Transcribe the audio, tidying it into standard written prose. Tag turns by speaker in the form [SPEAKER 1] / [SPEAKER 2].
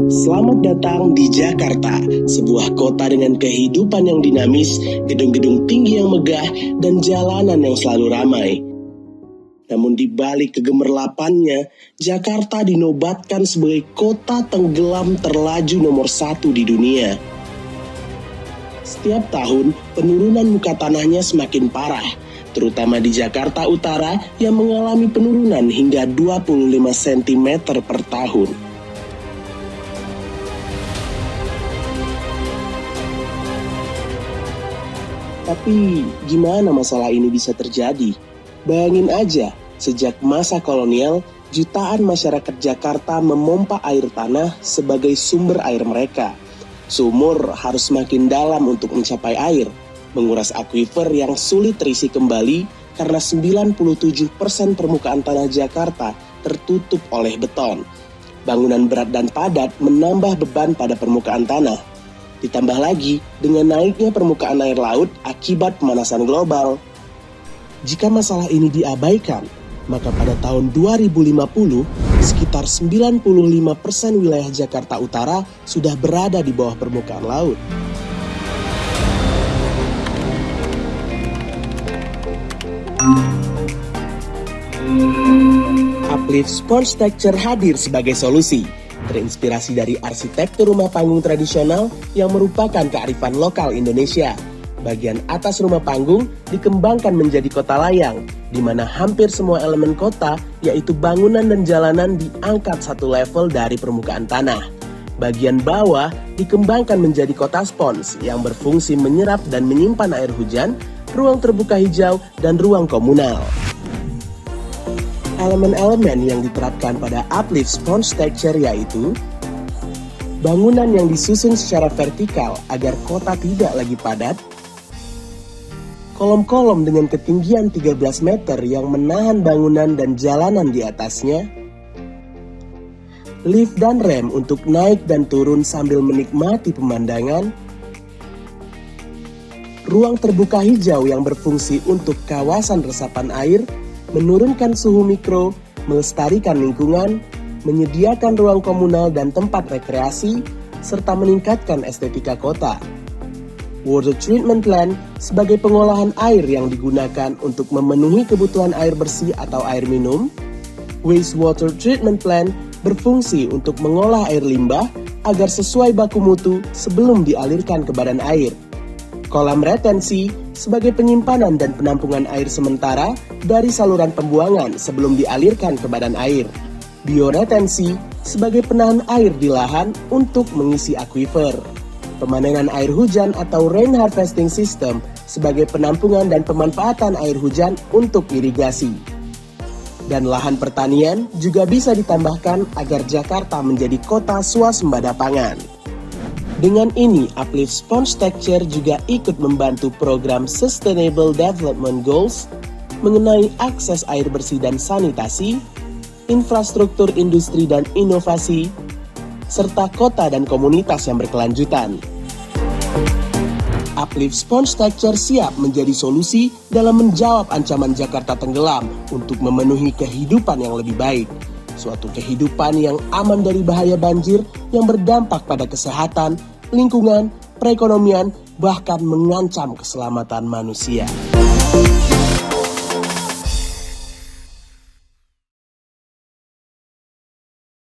[SPEAKER 1] Selamat datang di Jakarta, sebuah kota dengan kehidupan yang dinamis, gedung-gedung tinggi yang megah, dan jalanan yang selalu ramai. Namun di balik kegemerlapannya, Jakarta dinobatkan sebagai kota tenggelam terlaju nomor 1 di dunia. Setiap tahun, penurunan muka tanahnya semakin parah, terutama di Jakarta Utara yang mengalami penurunan hingga 25 cm per tahun. Tapi gimana masalah ini bisa terjadi? Bayangin aja, sejak masa kolonial, jutaan masyarakat Jakarta memompa air tanah sebagai sumber air mereka. Sumur harus semakin dalam untuk mencapai air, menguras akuifer yang sulit terisi kembali karena 97% permukaan tanah Jakarta tertutup oleh beton. Bangunan berat dan padat menambah beban pada permukaan tanah. Ditambah lagi dengan naiknya permukaan air laut akibat pemanasan global. Jika masalah ini diabaikan, maka pada tahun 2050, sekitar 95% wilayah Jakarta Utara sudah berada di bawah permukaan laut. Uplift Sports Texture hadir sebagai solusi. Terinspirasi dari arsitektur rumah panggung tradisional yang merupakan kearifan lokal Indonesia. Bagian atas rumah panggung dikembangkan menjadi kota layang, di mana hampir semua elemen kota, yaitu bangunan dan jalanan diangkat satu level dari permukaan tanah. Bagian bawah dikembangkan menjadi kota spons yang berfungsi menyerap dan menyimpan air hujan, ruang terbuka hijau, dan ruang komunal. Elemen-elemen yang diterapkan pada Uplift Sponge Texture yaitu bangunan yang disusun secara vertikal agar kota tidak lagi padat, kolom-kolom dengan ketinggian 13 meter yang menahan bangunan dan jalanan di atasnya, lift dan rem untuk naik dan turun sambil menikmati pemandangan, ruang terbuka hijau yang berfungsi untuk kawasan resapan air, menurunkan suhu mikro, melestarikan lingkungan, menyediakan ruang komunal dan tempat rekreasi, serta meningkatkan estetika kota. Water Treatment Plant sebagai pengolahan air yang digunakan untuk memenuhi kebutuhan air bersih atau air minum. Wastewater Treatment Plant berfungsi untuk mengolah air limbah agar sesuai baku mutu sebelum dialirkan ke badan air. Kolam retensi sebagai penyimpanan dan penampungan air sementara dari saluran pembuangan sebelum dialirkan ke badan air. Bioretensi sebagai penahan air di lahan untuk mengisi akuifer. Pemanenan air hujan atau rain harvesting system sebagai penampungan dan pemanfaatan air hujan untuk irigasi. Dan lahan pertanian juga bisa ditambahkan agar Jakarta menjadi kota swasembada pangan. Dengan ini, Uplift Sponge Texture juga ikut membantu program Sustainable Development Goals mengenai akses air bersih dan sanitasi, infrastruktur industri dan inovasi, serta kota dan komunitas yang berkelanjutan. Uplift Sponge Texture siap menjadi solusi dalam menjawab ancaman Jakarta tenggelam untuk memenuhi kehidupan yang lebih baik. Suatu kehidupan yang aman dari bahaya banjir yang berdampak pada kesehatan, lingkungan, perekonomian, bahkan mengancam keselamatan manusia.